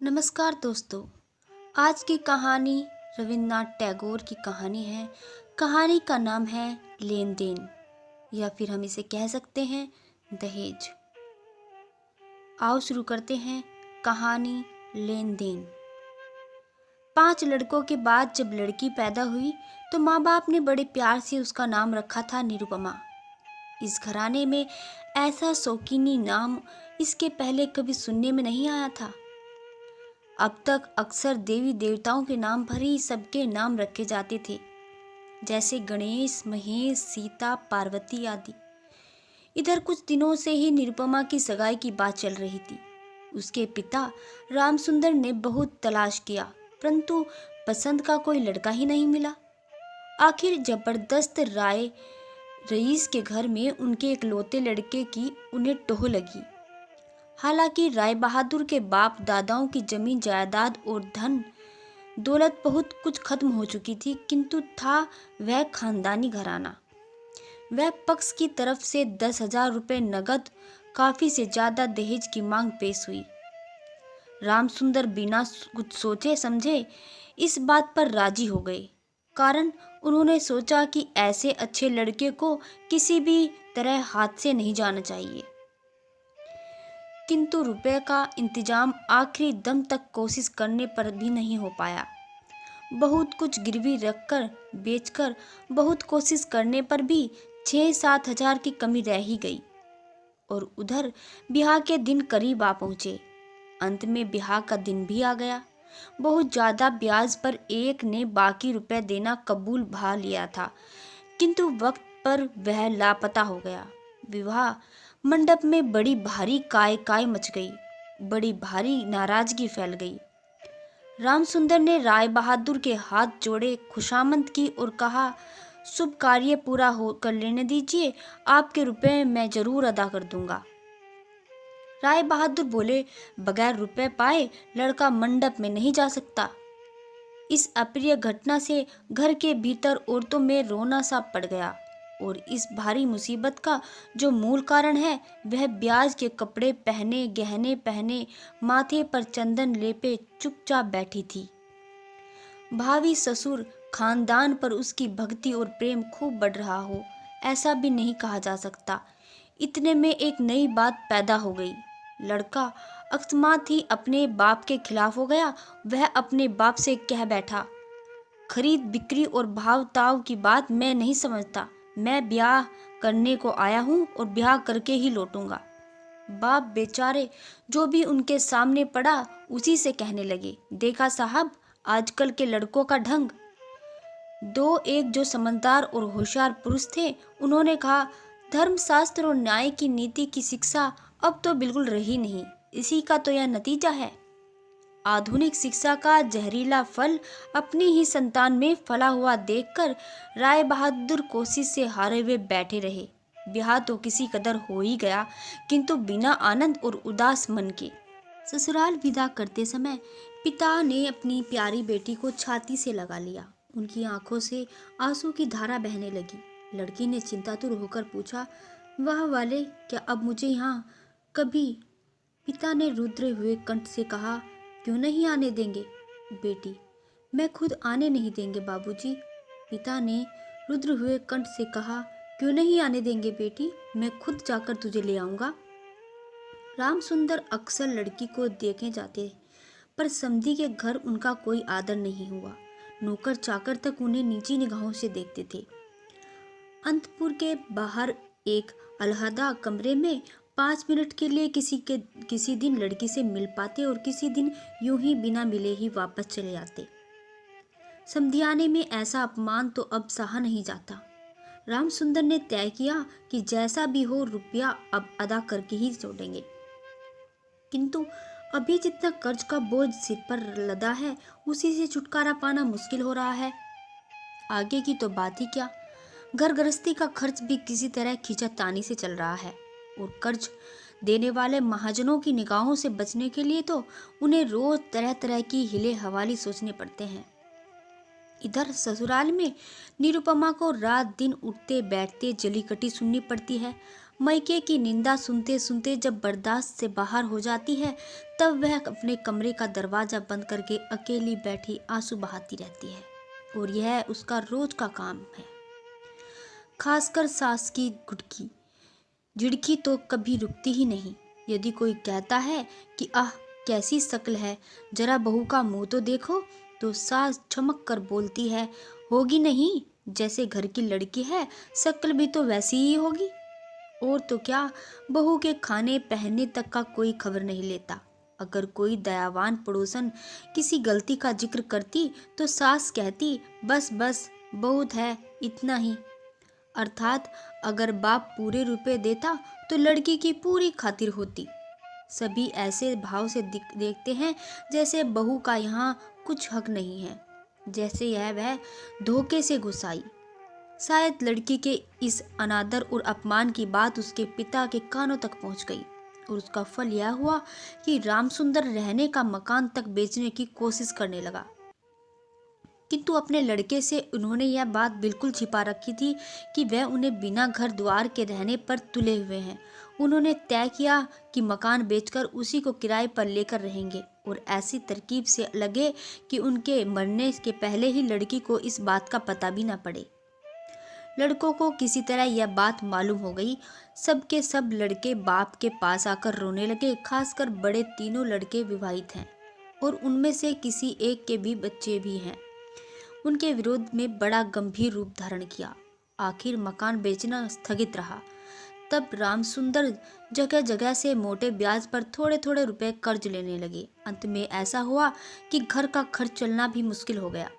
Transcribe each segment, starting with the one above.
नमस्कार दोस्तों। आज की कहानी रविन्द्रनाथ टैगोर की कहानी है। कहानी का नाम है लेन देन, या फिर हम इसे कह सकते हैं दहेज। आओ शुरू करते हैं कहानी लेन देन। 5 लड़कों के बाद जब लड़की पैदा हुई तो माँ बाप ने बड़े प्यार से उसका नाम रखा था निरुपमा। इस घराने में ऐसा शौकीनी नाम इसके पहले कभी सुनने में नहीं आया था। अब तक अक्सर देवी देवताओं के नाम पर ही सबके नाम रखे जाते थे, जैसे गणेश, महेश, सीता, पार्वती आदि। इधर कुछ दिनों से ही निरुपमा की सगाई की बात चल रही थी। उसके पिता रामसुंदर ने बहुत तलाश किया, परंतु पसंद का कोई लड़का ही नहीं मिला। आखिर जबरदस्त राय रईस के घर में उनके इकलौते लड़के की उन्हें टोह लगी। हालांकि राय बहादुर के बाप दादाओं की जमीन जायदाद और धन दौलत बहुत कुछ खत्म हो चुकी थी, किंतु था वह खानदानी घराना। वह पक्ष की तरफ से 10,000 रुपये नगद, काफी से ज्यादा दहेज की मांग पेश हुई। रामसुंदर बिना कुछ सोचे समझे इस बात पर राजी हो गए, कारण उन्होंने सोचा कि ऐसे अच्छे लड़के को किसी भी तरह हाथ से नहीं जाना चाहिए। किंतु रुपए का इंतजाम आखिरी दम तक कोशिश करने पर भी नहीं हो पाया। बहुत कुछ गिरवी रखकर बेचकर बहुत कोशिश करने पर भी 6-7 हजार की कमी रह ही गई। और उधर ब्याह के दिन करीब आ पहुंचे। अंत में ब्याह का दिन भी आ गया। बहुत ज्यादा ब्याज पर एक ने बाकी रुपए देना कबूल भा लिया था, किंतु वक्त पर वह लापता हो गया। विवाह मंडप में बड़ी भारी काय काय मच गई, बड़ी भारी नाराजगी फैल गई। रामसुंदर ने राय बहादुर के हाथ जोड़े, खुशामद की और कहा, शुभ कार्य पूरा हो कर लेने दीजिए, आपके रुपए मैं जरूर अदा कर दूंगा। राय बहादुर बोले, बगैर रुपए पाए लड़का मंडप में नहीं जा सकता। इस अप्रिय घटना से घर के भीतर औरतों में रोना सा पड़ गया, और इस भारी मुसीबत का जो मूल कारण है वह ब्याज के कपड़े पहने, गहने पहने, माथे पर चंदन लेपे चुपचाप बैठी थी। भावी ससुर खानदान पर उसकी भक्ति और प्रेम खूब बढ़ रहा हो, ऐसा भी नहीं कहा जा सकता। इतने में एक नई बात पैदा हो गई। लड़का अकस्मात ही अपने बाप के खिलाफ हो गया। वह अपने बाप से कह बैठा, खरीद बिक्री और भाव ताव की बात मैं नहीं समझता। मैं ब्याह करने को आया हूँ और ब्याह करके ही लौटूंगा। बाप बेचारे जो भी उनके सामने पड़ा उसी से कहने लगे, देखा साहब, आजकल के लड़कों का ढंग। दो एक जो समझदार और होशियार पुरुष थे, उन्होंने कहा, धर्मशास्त्र और न्याय की नीति की शिक्षा अब तो बिल्कुल रही नहीं। इसी का तो यह नतीजा है। आधुनिक शिक्षा का जहरीला फल अपनी ही संतान में फला हुआ देखकर राय बहादुर कोशिश से हारे हुए बैठे रहे। ब्याह तो किसी कदर हो ही गया, किंतु बिना आनंद और उदास मन के। ससुराल विदा करते समय पिता ने अपनी प्यारी बेटी को छाती से लगा लिया। उनकी आंखों से आंसू की धारा बहने लगी। लड़की ने चिंतातुर होकर पूछा, वाह वाले, क्या अब मुझे यहाँ कभी? पिता ने रुद्र हुए कंठ से कहा, क्यों नहीं आने देंगे बेटी? मैं खुद आने नहीं देंगे बाबूजी। पिता ने रुद्र हुए कंठ से कहा, क्यों नहीं आने देंगे बेटी? मैं खुद जाकर तुझे ले आऊंगा। रामसुंदर अक्सर लड़की को देखने जाते, पर समधी के घर उनका कोई आदर नहीं हुआ। नौकर चाकर तक उन्हें नीची निगाहों से देखते थे। अंतपुर के बाहर एक अलहदा कमरे में 5 मिनट के लिए किसी दिन लड़की से मिल पाते और किसी दिन यूं ही बिना मिले ही वापस चले आते। समधियाने में ऐसा अपमान तो अब सहा नहीं जाता। रामसुंदर ने तय किया कि जैसा भी हो रुपया अब अदा करके ही छोड़ेंगे। किंतु अभी जितना कर्ज का बोझ सिर पर लदा है, उसी से छुटकारा पाना मुश्किल हो रहा है। आगे की तो बात ही क्या, घर गृहस्थी का खर्च भी किसी तरह खींचातानी से चल रहा है, और कर्ज देने वाले महाजनों की निगाहों से बचने के लिए तो उन्हें रोज तरह तरह की हिले हवाली सोचने पड़ते हैं। इधर ससुराल में निरुपमा को रात दिन उठते बैठते जली कटी सुननी पड़ती है। मायके की निंदा सुनते सुनते जब बर्दाश्त से बाहर हो जाती है, तब वह अपने कमरे का दरवाजा बंद करके अकेली बैठी आंसू बहाती रहती है, और यह उसका रोज का काम है। खासकर सास की घुटकी झिड़की तो कभी रुकती ही नहीं। यदि कोई कहता है कि आह कैसी शक्ल है, जरा बहू का मुंह तो देखो, तो सास चमक कर बोलती है, होगी नहीं, जैसे घर की लड़की है, शक्ल भी तो वैसी ही होगी। और तो क्या, बहू के खाने पहनने तक का कोई खबर नहीं लेता। अगर कोई दयावान पड़ोसन किसी गलती का जिक्र करती तो सास कहती, बस बस बहुत है, इतना ही। अर्थात अगर बाप पूरे रुपए देता तो लड़की की पूरी खातिर होती। सभी ऐसे भाव से देखते हैं जैसे बहू का यहाँ कुछ हक नहीं है, जैसे यह वह धोखे से घुस आई। शायद लड़की के इस अनादर और अपमान की बात उसके पिता के कानों तक पहुंच गई, और उसका फल यह हुआ कि रामसुंदर रहने का मकान तक बेचने की कोशिश करने लगा। किंतु अपने लड़के से उन्होंने यह बात बिल्कुल छिपा रखी थी कि वह उन्हें बिना घर द्वार के रहने पर तुले हुए हैं। उन्होंने तय किया कि मकान बेचकर उसी को किराए पर लेकर रहेंगे, और ऐसी तरकीब से लगे कि उनके मरने के पहले ही लड़की को इस बात का पता भी न पड़े। लड़कों को किसी तरह यह बात मालूम हो गई। सब के सब लड़के बाप के पास आकर रोने लगे। खासकर बड़े तीनों लड़के विवाहित हैं, और उनमें से किसी एक के भी बच्चे भी हैं। उनके विरोध में बड़ा गंभीर रूप धारण किया। आखिर मकान बेचना स्थगित रहा। तब रामसुंदर जगह जगह से मोटे ब्याज पर थोड़े थोड़े रुपए कर्ज लेने लगे। अंत में ऐसा हुआ कि घर का खर्च चलना भी मुश्किल हो गया।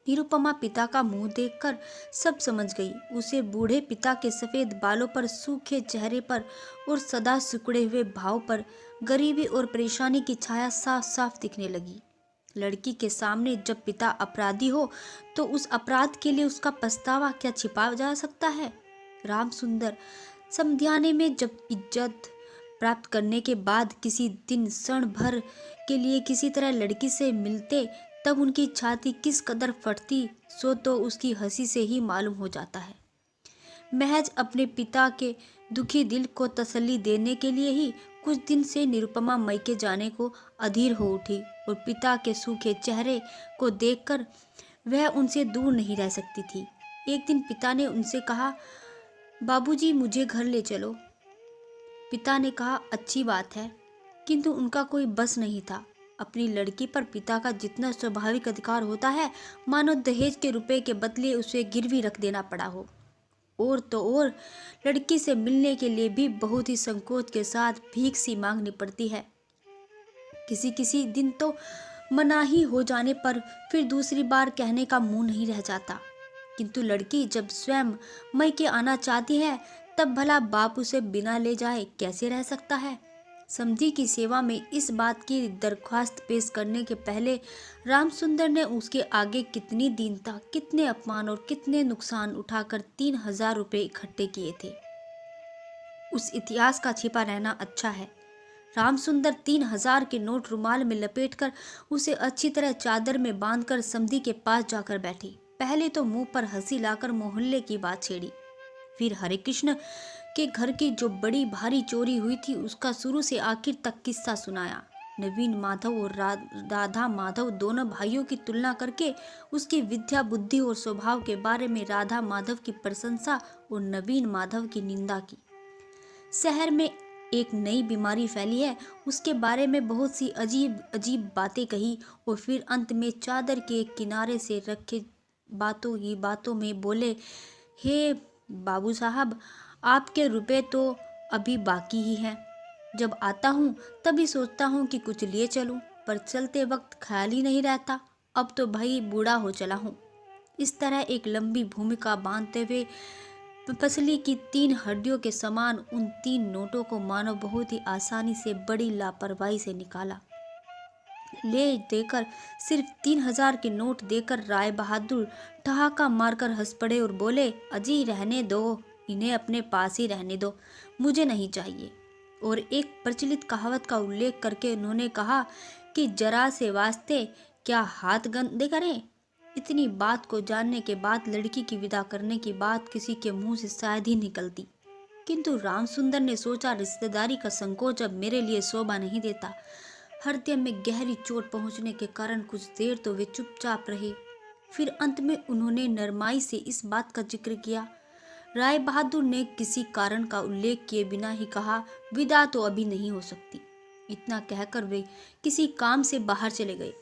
निरुपमा पिता का मुंह देखकर सब समझ गई। उसे बूढ़े पिता के सफेद बालों पर, सूखे चेहरे पर और सदा सिकुड़े हुए भाव पर गरीबी और परेशानी की छाया साफ साफ दिखने लगी। लड़की के सामने जब पिता अपराधी हो तो उस अपराध के लिए उसका पछतावा क्या छिपा जा सकता है। रामसुंदर समध्याने में जब इज्जत प्राप्त करने के बाद किसी दिन क्षण भर के लिए किसी तरह लड़की से मिलते, तब उनकी छाती किस कदर फटती सो तो उसकी हंसी से ही मालूम हो जाता है। महज अपने पिता के दुखी दिल को तसल्ली देने के लिए ही कुछ दिन से निरुपमा मायके जाने को अधीर हो उठी, और पिता के सूखे चेहरे को देखकर वह उनसे दूर नहीं रह सकती थी। एक दिन पिता ने उनसे कहा, बाबूजी मुझे घर ले चलो। पिता ने कहा, अच्छी बात है, किंतु उनका कोई बस नहीं था। अपनी लड़की पर पिता का जितना स्वाभाविक अधिकार होता है, मानो दहेज के रुपए के बदले उसे गिरवी रख देना पड़ा हो। और तो और लड़की से मिलने के लिए भी बहुत ही संकोच के साथ भीख सी मांगनी पड़ती है। किसी किसी दिन तो मनाही हो जाने पर फिर दूसरी बार कहने का मुंह नहीं रह जाता। किंतु लड़की जब स्वयं मायके आना चाहती है, तब भला बाप उसे बिना ले जाए कैसे रह सकता है। समधी की सेवा में इस बात की दरख्वास्त पेश करने के पहले रामसुंदर ने उसके आगे कितनी दीनता, कितने अपमान और कितने नुकसान उठाकर 3,000 रुपये इकट्ठे किए थे। उस इतिहास का छिपा रहना अच्छा है। रामसुंदर 3,000 के नोट रुमाल में लपेटकर उसे अच्छी तरह चादर में बांधकर समधी के पास जाकर बैठी। पहले तो मुंह पर हंसी लाकर मोहल्ले की बात छेड़ी, फिर हरे कृष्ण के घर की जो बड़ी भारी चोरी हुई थी उसका शुरू से आखिर तक किस्सा सुनाया। नवीन माधव और राधा माधव दोनों भाइयों की तुलना करके उसकी विद्या, बुद्धि और स्वभाव के बारे में राधा माधव की प्रशंसा और नवीन माधव की निंदा की। शहर में एक नई बीमारी फैली है, उसके बारे में बहुत सी अजीब अजीब बातें कही, और फिर अंत में चादर के किनारे से रखे बातों ही बातों में बोले, हे बाबू साहब, आपके रुपए तो अभी बाकी ही हैं। जब आता हूँ तभी सोचता हूँ कि कुछ लिए चलूँ, पर चलते वक्त ख्याल ही नहीं रहता। अब तो भाई बूढ़ा हो चला हूँ। इस तरह एक लंबी भूमिका बांधते हुए पसली की 3 हड्डियों के समान उन 3 नोटों को मानो बहुत ही आसानी से बड़ी लापरवाही से निकाला। ले देकर सिर्फ 3,000 के नोट देकर राय बहादुर ठहाका मारकर हंस पड़े और बोले, अजी रहने दो, इन्हें अपने पास ही रहने दो, मुझे नहीं चाहिए। और एक प्रचलित कहावत का उल्लेख करके उन्होंने कहा कि जरा से वास्ते क्या हाथ गंदे करें। इतनी बात को जानने के बाद लड़की की विदा करने की बात किसी के मुंह से शायद ही निकलती। किंतु रामसुंदर ने सोचा, रिश्तेदारी का संकोच अब मेरे लिए शोभा नहीं देता। हृदय में गहरी चोट पहुंचने के कारण कुछ देर तो वे चुपचाप रहे। फिर अंत में उन्होंने नरमाई से इस बात का जिक्र किया। राय बहादुर ने किसी कारण का उल्लेख किए बिना ही कहा, विदा तो अभी नहीं हो सकती। इतना कहकर वे किसी काम से बाहर चले गए।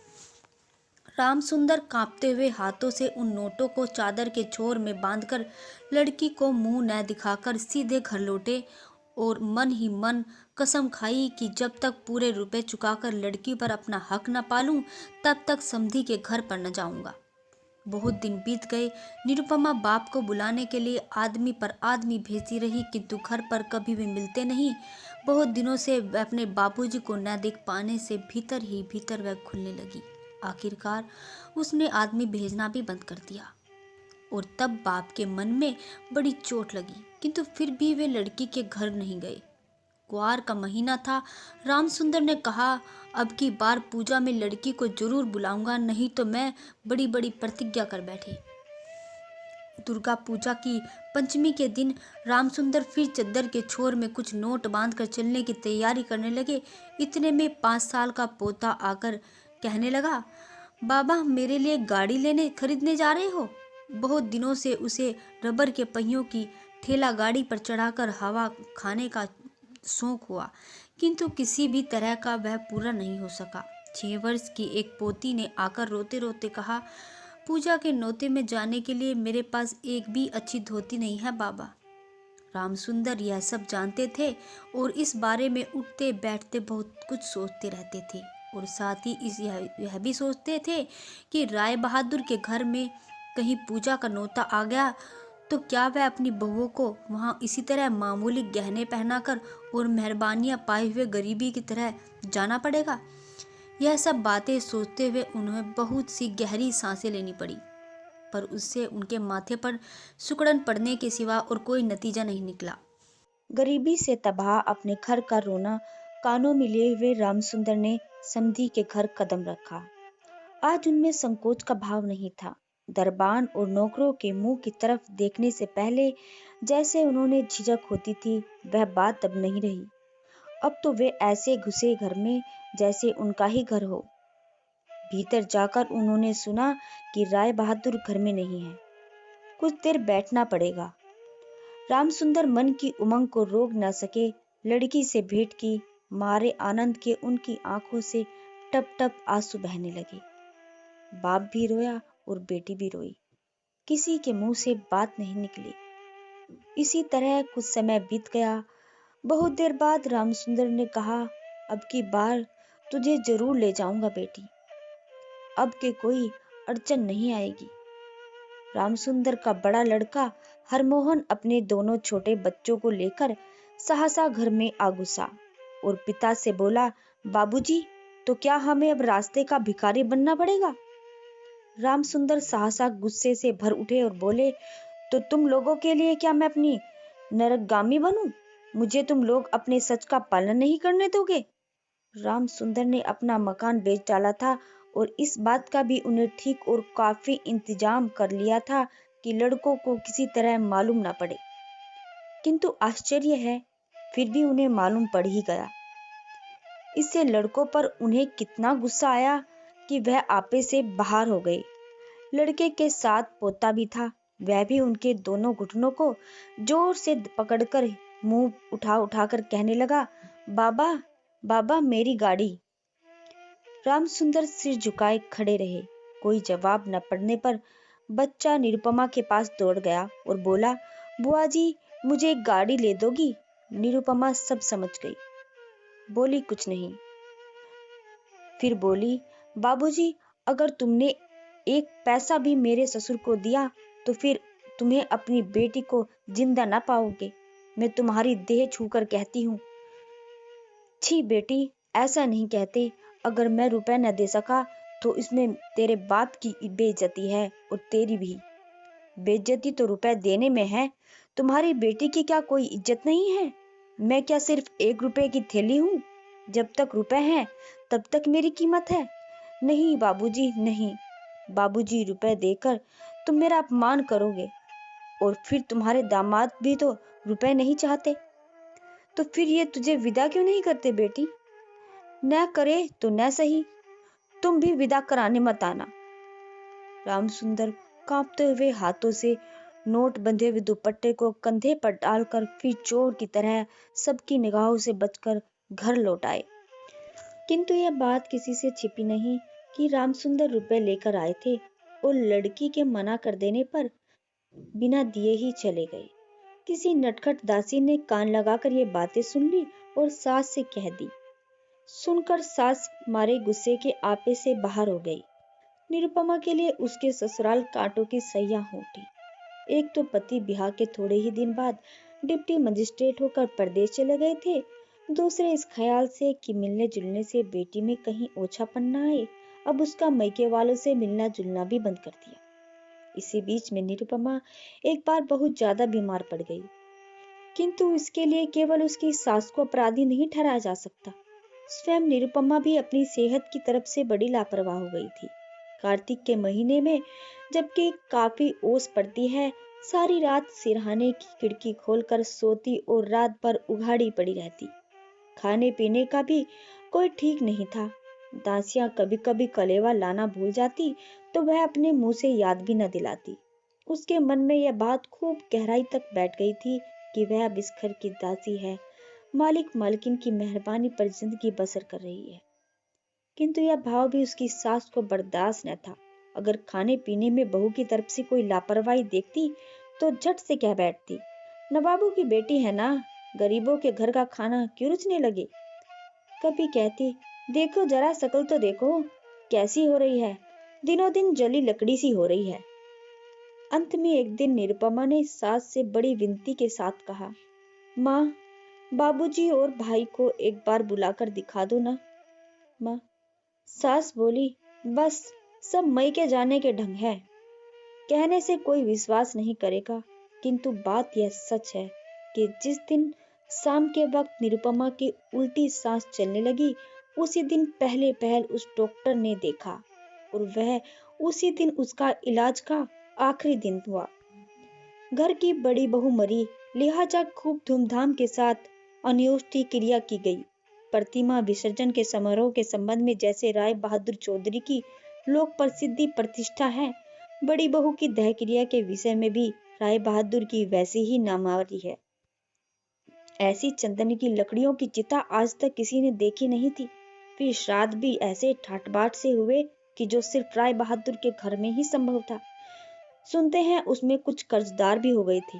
रामसुंदर कांपते हुए हाथों से उन नोटों को चादर के छोर में बांधकर लड़की को मुंह न दिखाकर सीधे घर लौटे और मन ही मन कसम खाई कि जब तक पूरे रुपए चुकाकर लड़की पर अपना हक न पालूं, तब तक समधी के घर पर न जाऊंगा। बहुत दिन बीत गए। निरुपमा बाप को बुलाने के लिए आदमी पर आदमी भेजती रही, किंतु घर पर कभी भी मिलते नहीं। बहुत दिनों से वह अपने बाबूजी को न देख पाने से भीतर ही भीतर वह खुलने लगी। आखिरकार उसने आदमी भेजना भी बंद कर दिया और तब बाप के मन में बड़ी चोट लगी, किंतु फिर भी वे लड़की के घर नहीं गए। कुआर का महीना था। रामसुंदर ने कहा, अब की बार पूजा में लड़की को जरूर बुलाऊंगा, नहीं तो मैं बड़ी बड़ी प्रतिज्ञा कर बैठे। दुर्गा पूजा की पंचमी के दिन रामसुंदर फिर चद्दर के छोर में कुछ नोट बांधकर चलने की तैयारी करने लगे। इतने में 5 साल का पोता आकर कहने लगा, बाबा मेरे लिए गाड़ी लेने खरीदने जा रहे हो? बहुत दिनों से उसे रबर के पहियों की ठेला गाड़ी पर चढ़ाकर हवा खाने का शौक हुआ, किंतु किसी भी तरह का वह पूरा नहीं हो सका। 6 वर्ष की एक पोती ने आकर रोते रोते कहा, पूजा के नौते में जाने के लिए मेरे पास एक भी अच्छी धोती नहीं है बाबा। रामसुंदर यह सब जानते थे और इस बारे में उठते बैठते बहुत कुछ सोचते रहते थे और साथ ही यह भी सोचते थे कि राय बहादुर के घर में कहीं पूजा का नौता आ गया तो क्या वह अपनी बहुओं को वहां इसी तरह मामूली गहने पहनाकर और मेहरबानियां पाए हुए गरीबी की तरह जाना पड़ेगा। यह सब बातें सोचते हुए उन्हें बहुत सी गहरी सांसें लेनी पड़ी, पर उससे उनके माथे पर सुकड़न पड़ने के सिवा और कोई नतीजा नहीं निकला। गरीबी से तबाह अपने घर का रोना कानों में लिए हुए रामसुंदर ने समधी के घर कदम रखा। आज उनमें संकोच का भाव नहीं था। दरबान और नौकरों के मुंह की तरफ देखने से पहले जैसे उन्होंने झिझक होती थी, वह बात अब नहीं रही। अब तो वे ऐसे घुसे घर में जैसे उनका ही घर हो। भीतर जाकर उन्होंने सुना कि राय बहादुर घर में नहीं है। कुछ देर बैठना पड़ेगा। रामसुंदर मन की उमंग को रोक न सके। लड़की से भेंट की मारे आनंद के उनकी आंखों से टप टप आंसू बहने लगे। बाप भी रोया और बेटी भी रोई। किसी के मुंह से बात नहीं निकली। इसी तरह कुछ समय बीत गया। बहुत देर बाद रामसुंदर ने कहा, अब की बार तुझे जरूर ले जाऊंगा बेटी। अब के कोई अड़चन नहीं आएगी। रामसुंदर का बड़ा लड़का हरमोहन अपने दोनों छोटे बच्चों को लेकर सहसा घर में आ घुसा और पिता से बोला, बाबूजी, तो क्या हमें अब रास्ते का भिखारी बनना पड़ेगा? रामसुंदर सहसा गुस्से से भर उठे और बोले, तो तुम लोगों के लिए क्या मैं अपनी नरकगामी बनूं? मुझे तुम लोग अपने सच का पालन नहीं करने दोगे? रामसुंदर ने अपना मकान बेच डाला था और इस बात का भी उन्हें ठीक और काफी इंतजाम कर लिया था कि लड़कों को किसी तरह मालूम ना पड़े। किंतु आश्चर्य है, फिर भी उन्हें मालूम पड़ ही गया। इससे लड़कों पर उन्हें कितना गुस्सा आया कि वह आपे से बाहर हो गए। लड़के के साथ पोता भी था। वह भी उनके दोनों घुटनों को जोर से पकड़कर मुंह उठा उठाकर कहने लगा, बाबा बाबा मेरी गाड़ी। रामसुंदर सिर झुकाए खड़े रहे। कोई जवाब न पड़ने पर बच्चा निरुपमा के पास दौड़ गया और बोला, बुआ जी मुझे एक गाड़ी ले दोगी? निरुपमा सब समझ गई, बोली कुछ नहीं। फिर बोली, बाबूजी, अगर तुमने एक पैसा भी मेरे ससुर को दिया तो फिर तुम्हें अपनी बेटी को जिंदा ना पाओगे। मैं तुम्हारी देह छूकर कहती हूँ। छी बेटी, ऐसा नहीं कहते। अगर मैं रुपए न दे सका तो इसमें तेरे बाप की बेइज्जती है और तेरी भी। बेइज्जती तो रुपए देने में है। तुम्हारी बेटी की क्या कोई इज्जत नहीं है? मैं क्या सिर्फ 1 रुपए की थैली हूँ? जब तक रुपए हैं तब तक मेरी कीमत है। नहीं बाबूजी, नहीं। बाबूजी, रुपए देकर तुम मेरा अपमान करोगे और फिर तुम्हारे दामाद भी तो रुपए नहीं चाहते, तो फिर ये तुझे विदा क्यों नहीं करते बेटी? न करे तो न सही, तुम भी विदा कराने मत आना। रामसुंदर कांपते हुए हाथों से नोट बंधे हुए दुपट्टे को कंधे पर डालकर फिर चोर की तरह सबकी निगाहों से बचकर घर लौट आए। किंतु यह बात किसी से छिपी नहीं कि रामसुंदर रुपए लेकर आए थे और लड़की के मना कर देने पर बिना दिए ही चले गए। किसी नटखट दासी ने कान लगाकर ये बातें सुन ली और सास से कह दी। सुनकर सास मारे गुस्से के आपे से बाहर हो गई। निरुपमा के लिए उसके ससुराल कांटों की सैया हो उठी। एक तो पति ब्याह के थोड़े ही दिन बाद डिप्टी मजिस्ट्रेट होकर परदेश चले गए थे, दूसरे इस ख्याल से कि मिलने जुलने से बेटी में कहीं ओछापन न आए, अब उसका मैके वालों से मिलना जुलना भी बंद कर दिया। इसी बीच में निरुपमा एक बार बहुत ज्यादा बीमार पड़ गई, किंतु इसके लिए केवल उसकी सास को अपराधी नहीं ठहराया जा सकता। स्वयं निरुपमा भी अपनी सेहत की तरफ से बड़ी लापरवाह हो गई थी। कार्तिक के महीने में जबकि काफी ओस पड़ती है, सारी रात सिरहाने की खिड़की खोलकर सोती और रात भर उघाड़ी पड़ी रहती। खाने पीने का भी कोई ठीक नहीं था। दासियां कभी कभी कलेवा लाना भूल जाती तो वह अपने मुंह से याद भी न दिलाती। उसके मन में यह बात खूब गहराई तक बैठ गई थी कि वह अब इस घर की दासी है, मालिक मालकिन की मेहरबानी पर जिंदगी बसर कर रही है। किंतु यह भाव भी उसकी सास को बर्दाश्त न था। अगर खाने पीने में बहू की तरफ से कोई लापरवाही देखती तो झट से कह बैठती, नवाबों की बेटी है ना, गरीबों के घर का खाना क्यों रुचने लगे। कभी कहती, देखो जरा शकल तो देखो कैसी हो रही है, दिनों दिन जली लकड़ी सी हो रही है। अंत में एक दिन निरुपमा ने सास से बड़ी विनती के साथ कहा, माँ, बाबूजी और भाई को एक बार बुलाकर दिखा दो ना। माँ। सास बोली, बस सब मई के जाने के ढंग है, कहने से कोई विश्वास नहीं करेगा, किंतु बात यह सच है कि जिस दिन शाम के वक्त निरुपमा की उल्टी सांस चलने लगी, उसी दिन पहले पहल उस डॉक्टर ने देखा और वह उसी दिन उसका इलाज का आखिरी दिन हुआ। घर की बड़ी बहू मरी, लिहाजा खूब धूमधाम के साथ अन्योष्टि क्रिया की गई। प्रतिमा विसर्जन के समारोह के संबंध में जैसे राय बहादुर चौधरी की लोक प्रसिद्धि प्रतिष्ठा है, बड़ी बहू की दह क्रिया के विषय में भी राय बहादुर की वैसी ही नामावरी है। ऐसी चंदन की लकड़ियों की चिता आज तक किसी ने देखी नहीं थी। फिर श्राद्ध भी ऐसे ठाट-बाट से हुए कि जो सिर्फ राय बहादुर के घर में ही संभव था। सुनते हैं उसमें कुछ कर्जदार भी हो गए थे।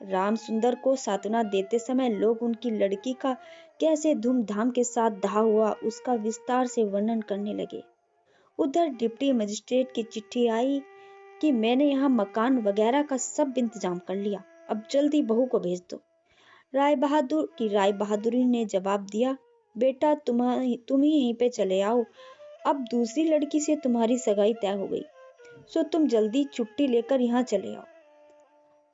रामसुंदर को सांत्वना देते समय लोग उनकी लड़की का कैसे धूमधाम के साथ दाह हुआ उसका विस्तार से वर्णन करने लगे। उधर डिप्टी मजिस्ट्रेट की चिट्ठी आई कि मैंने यहाँ मकान वगैरह का सब इंतजाम कर लिया, अब जल्दी बहू को भेज दो। राय बहादुरी ने जवाब दिया, बेटा तुम ही यहीं पे चले आओ, अब दूसरी लड़की से तुम्हारी सगाई तय हो गई, सो तुम जल्दी छुट्टी लेकर यहाँ चले आओ।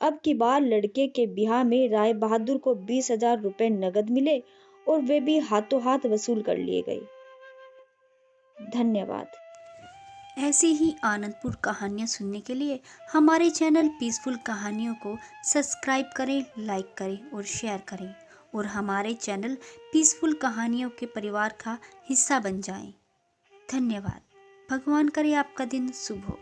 अब की बार लड़के के ब्याह में राय बहादुर को 20,000 रुपए नगद मिले और वे भी हाथों हाथ वसूल कर लिए गए। धन्यवाद। ऐसी ही आनंदपुर कहानियाँ सुनने के लिए हमारे चैनल पीसफुल कहानियों को सब्सक्राइब करें, लाइक करें और शेयर करें और हमारे चैनल पीसफुल कहानियों के परिवार का हिस्सा बन जाएं। धन्यवाद। भगवान करे आपका दिन शुभ हो।